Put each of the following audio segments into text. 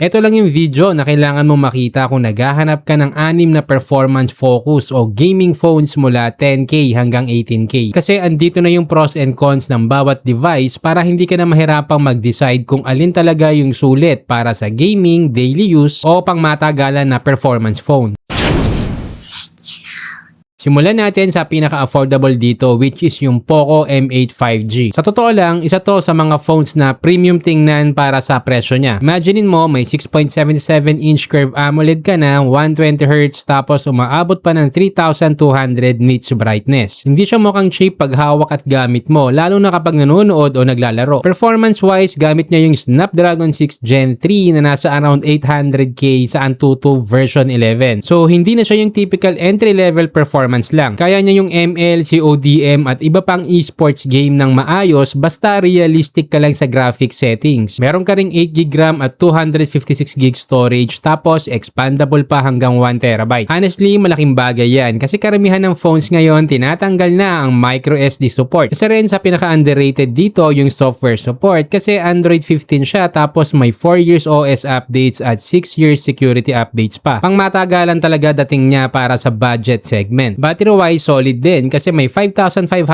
Ito lang yung video na kailangan mong makita kung naghahanap ka ng 6 na performance focus o gaming phones mula 10K hanggang 18K. Kasi andito na yung pros and cons ng bawat device para hindi ka na mahirapang mag-decide kung alin talaga yung sulit para sa gaming, daily use o pangmatagalan na performance phone. Simulan natin sa pinaka-affordable dito which is yung Poco M8 5G. Sa totoo lang, isa to sa mga phones na premium tingnan para sa presyo niya. Imaginein mo may 6.77-inch curved AMOLED ka na, 120Hz tapos umaabot pa ng 3200 nits brightness. Hindi siya mukhang cheap pag hawak at gamit mo lalo na kapag nanonood o naglalaro. Performance-wise, gamit niya yung Snapdragon 6 Gen 3 na nasa around 800K sa Antutu version 11. So hindi na siya yung typical entry-level performance lang. Kaya niya yung ML, CODM at iba pang esports game ng maayos basta realistic ka lang sa graphic settings. Meron ka ring 8GB RAM at 256GB storage tapos expandable pa hanggang 1TB. Honestly, malaking bagay yan kasi karamihan ng phones ngayon tinatanggal na ang microSD support. Isa rin sa pinaka-underrated dito yung software support kasi Android 15 siya tapos may 4 years OS updates at 6 years security updates pa. Pangmatagalan talaga dating niya para sa budget segment. Battery wise solid din kasi may 5520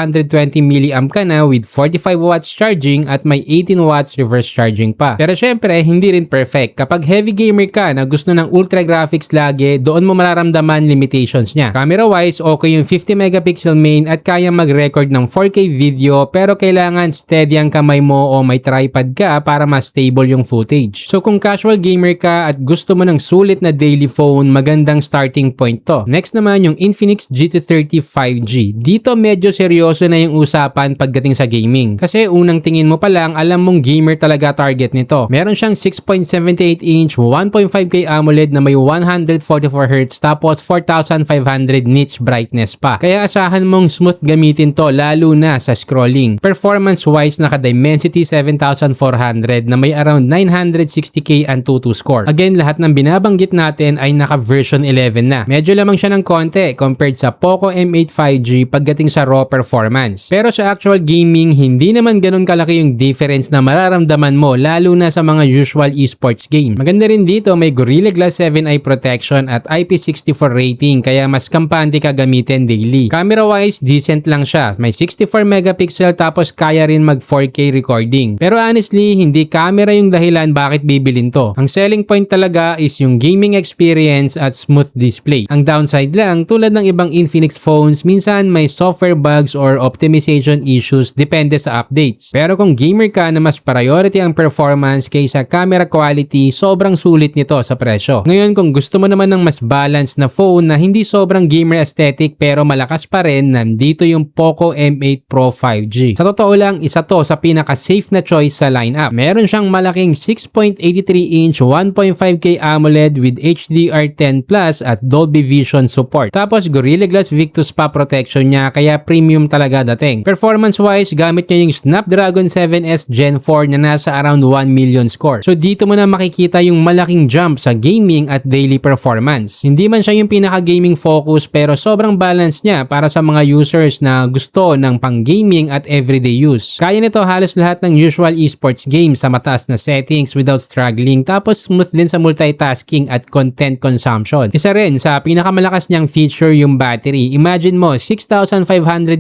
mAh ka na with 45 watts charging at may 18 watts reverse charging pa. Pero syempre hindi rin perfect. Kapag heavy gamer ka na gusto ng ultra graphics lagi, doon mo mararamdaman limitations niya. Camera wise okay yung 50 megapixel main at kaya mag-record ng 4K video pero kailangan steady ang kamay mo o may tripod ka para mas stable yung footage. So kung casual gamer ka at gusto mo ng sulit na daily phone, magandang starting point to. Next naman yung Infinix GT30 5G. Dito medyo seryoso na yung usapan pagdating sa gaming. Kasi unang tingin mo pa lang, alam mong gamer talaga target nito. Meron siyang 6.78-inch 1.5K AMOLED na may 144Hz tapos 4500 nits brightness pa. Kaya asahan mong smooth gamitin to lalo na sa scrolling. Performance-wise, naka-Dimensity 7400 na may around 960K Antutu score. Again, lahat ng binabanggit natin ay naka-version 11 na. Medyo lamang siya ng konti compared sa Poco M8 5G pagdating sa raw performance. Pero sa actual gaming, hindi naman ganun kalaki yung difference na mararamdaman mo lalo na sa mga usual esports game. Maganda rin dito may Gorilla Glass 7 eye protection at IP64 rating kaya mas kampante ka gamitin daily. Camera wise, decent lang siya. May 64 megapixel tapos kaya rin mag 4K recording. Pero honestly, hindi camera yung dahilan bakit bibilin to. Ang selling point talaga is yung gaming experience at smooth display. Ang downside lang, tulad ng ibang Infinix phones, minsan may software bugs or optimization issues depende sa updates. Pero kung gamer ka na mas priority ang performance kaysa camera quality, sobrang sulit nito sa presyo. Ngayon kung gusto mo naman ng mas balanced na phone na hindi sobrang gamer aesthetic pero malakas pa rin, nandito yung Poco M8 Pro 5G. Sa totoo lang, isa to sa pinaka-safe na choice sa lineup. Meron siyang malaking 6.83-inch 1.5K AMOLED with HDR10 Plus at Dolby Vision support. Tapos Gorilla Glass Victus pa protection niya kaya premium talaga dating. Performance-wise, gamit niya yung Snapdragon 7S Gen 4 na nasa around 1 million score. So dito mo na makikita yung malaking jump sa gaming at daily performance. Hindi man siya yung pinaka-gaming focus pero sobrang balance niya para sa mga users na gusto ng pang-gaming at everyday use. Kaya nito halos lahat ng usual esports games sa mataas na settings without struggling tapos smooth din sa multitasking at content consumption. Isa rin sa pinakamalakas niyang feature yung battery. Imagine mo 6,500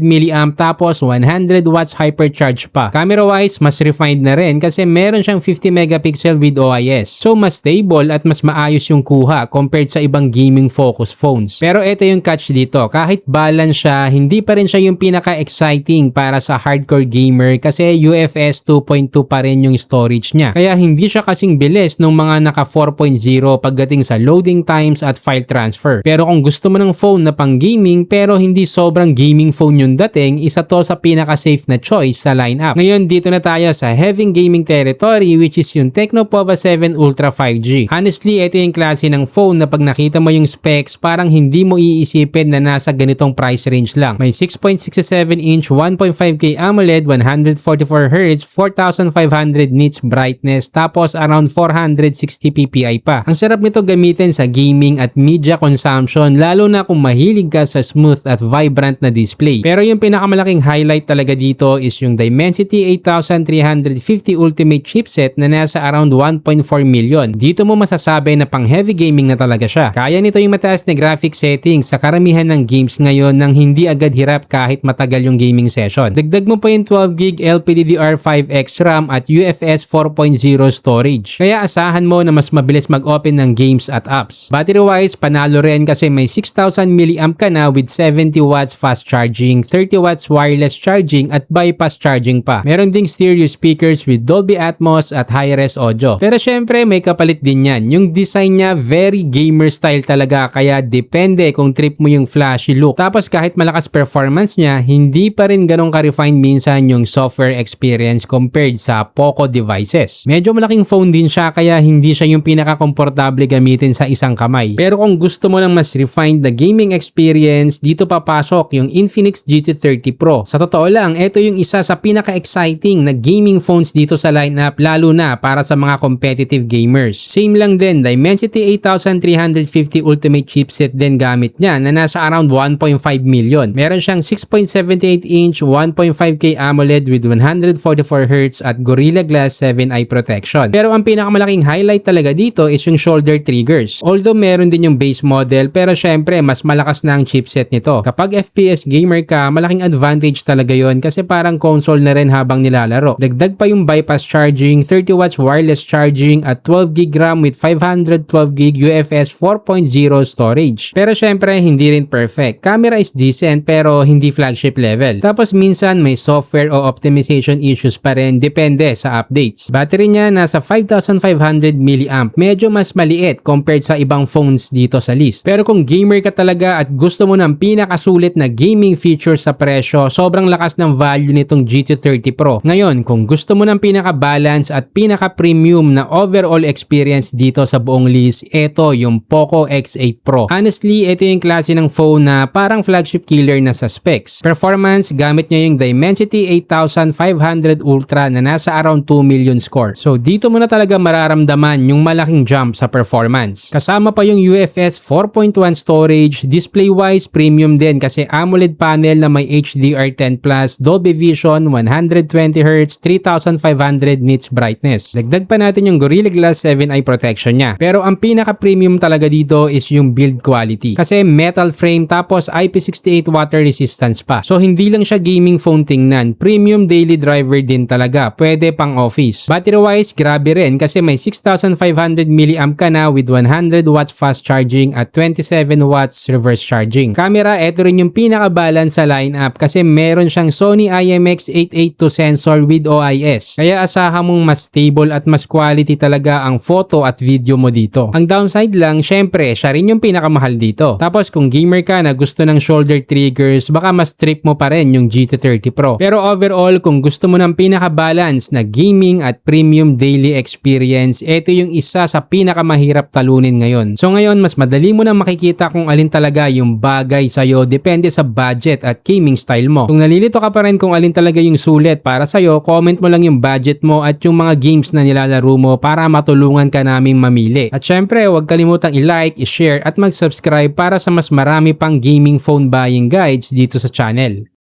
mAh tapos 100 watts hypercharge pa. Camera wise, mas refined na rin kasi meron siyang 50 megapixel with OIS. So mas stable at mas maayos yung kuha compared sa ibang gaming focus phones. Pero ito yung catch dito, kahit balance siya, hindi pa rin siya yung pinaka-exciting para sa hardcore gamer kasi UFS 2.2 pa rin yung storage niya. Kaya hindi siya kasing bilis nung mga naka 4.0 pagdating sa loading times at file transfer. Pero kung gusto mo ng phone na pang gaming pero hindi sobrang gaming phone yung dating, isa to sa pinaka-safe na choice sa lineup. Ngayon dito na tayo sa heavy gaming territory which is yung Tecno Pova 7 Ultra 5G. Honestly, ito yung klase ng phone na pag nakita mo yung specs, parang hindi mo iisipin na nasa ganitong price range lang. May 6.67-inch 1.5K AMOLED, 144Hz, 4,500 nits brightness, tapos around 460 ppi pa. Ang sarap nito gamitin sa gaming at media consumption lalo na kung mahilig mahilig ka sa smooth at vibrant na display. Pero yung pinakamalaking highlight talaga dito is yung Dimensity 8350 Ultimate chipset na nasa around 1.4 million. Dito mo masasabi na pang heavy gaming na talaga siya. Kaya nito yung mataas na graphic settings sa karamihan ng games ngayon nang hindi agad hirap kahit matagal yung gaming session. Dagdag mo pa yung 12GB LPDDR5X RAM at UFS 4.0 storage. Kaya asahan mo na mas mabilis mag-open ng games at apps. Battery wise, panalo rin kasi may 6,000 mAh ka na with 70 watts fast charging, 30 watts wireless charging at bypass charging pa. Meron ding stereo speakers with Dolby Atmos at high-res audio. Pero syempre may kapalit din yan. Yung design niya very gamer style talaga kaya depende kung trip mo yung flashy look. Tapos kahit malakas performance niya, hindi pa rin ganun ka-refine minsan yung software experience compared sa Poco devices. Medyo malaking phone din siya kaya hindi siya yung pinaka-komportable gamitin sa isang kamay. Pero kung gusto mo ng mas refined na gaming experience, dito papasok yung Infinix GT30 Pro. Sa totoo lang, ito yung isa sa pinaka-exciting na gaming phones dito sa lineup lalo na para sa mga competitive gamers. Same lang din, Dimensity 8350 Ultimate chipset din gamit niya na nasa around 1.5 million. Meron siyang 6.78-inch 1.5K AMOLED with 144Hz at Gorilla Glass 7 eye protection. Pero ang pinakamalaking highlight talaga dito is yung shoulder triggers. Although meron din yung base model pero syempre mas malakas na ang chipset nito. Kapag FPS gamer ka, malaking advantage talaga yon kasi parang console na rin habang nilalaro. Dagdag pa yung bypass charging, 30 watts wireless charging at 12GB RAM with 512GB UFS 4.0 storage. Pero syempre hindi rin perfect. Camera is decent pero hindi flagship level. Tapos minsan may software o optimization issues pa rin depende sa updates. Battery niya nasa 5,500 mAh. Medyo mas maliit compared sa ibang phones dito sa list. Pero kung gamer ka talaga at gusto mo ng pinakasulit na gaming features sa presyo, sobrang lakas ng value nitong GT30 Pro. Ngayon, kung gusto mo ng pinaka-balance at pinaka-premium na overall experience dito sa buong list, ito yung Poco X8 Pro. Honestly, ito yung klase ng phone na parang flagship killer na sa specs. Performance, gamit niya yung Dimensity 8500 Ultra na nasa around 2 million score. So dito mo na talaga mararamdaman yung malaking jump sa performance. Kasama pa yung UFS 4.1 storage, display-wise premium din kasi AMOLED panel na may HDR10+, Dolby Vision, 120Hz, 3500 nits brightness. Dagdag pa natin yung Gorilla Glass 7 eye protection niya. Pero ang pinaka-premium talaga dito is yung build quality. Kasi metal frame tapos IP68 water resistance pa. So hindi lang siya gaming phone tingnan. Premium daily driver din talaga. Pwede pang office. Battery wise, grabe rin kasi may 6,500 mAh ka na with 100 watts fast charging at 27 watts reverse charging. Camera, ito rin yung pinaka-balance sa lineup kasi meron siyang Sony IMX882 sensor with OIS. Kaya asahan mong mas stable at mas quality talaga ang photo at video mo dito. Ang downside lang, syempre, siya rin yung pinakamahal dito. Tapos kung gamer ka na gusto ng shoulder triggers, baka mas trip mo pa rin yung GT30 Pro. Pero overall, kung gusto mo ng pinaka-balance na gaming at premium daily experience, ito yung isa sa pinakamahirap talunin ngayon. So ngayon, mas madali mo na makikita kung alin talaga yung bagay sa'yo depende sa budget at gaming style mo. Kung nalilito ka pa rin kung alin talaga yung sulit para sa'yo, comment mo lang yung budget mo at yung mga games na nilalaro mo para matulungan ka naming mamili. At syempre, huwag kalimutang i-like, i-share at mag-subscribe para sa mas marami pang gaming phone buying guides dito sa channel.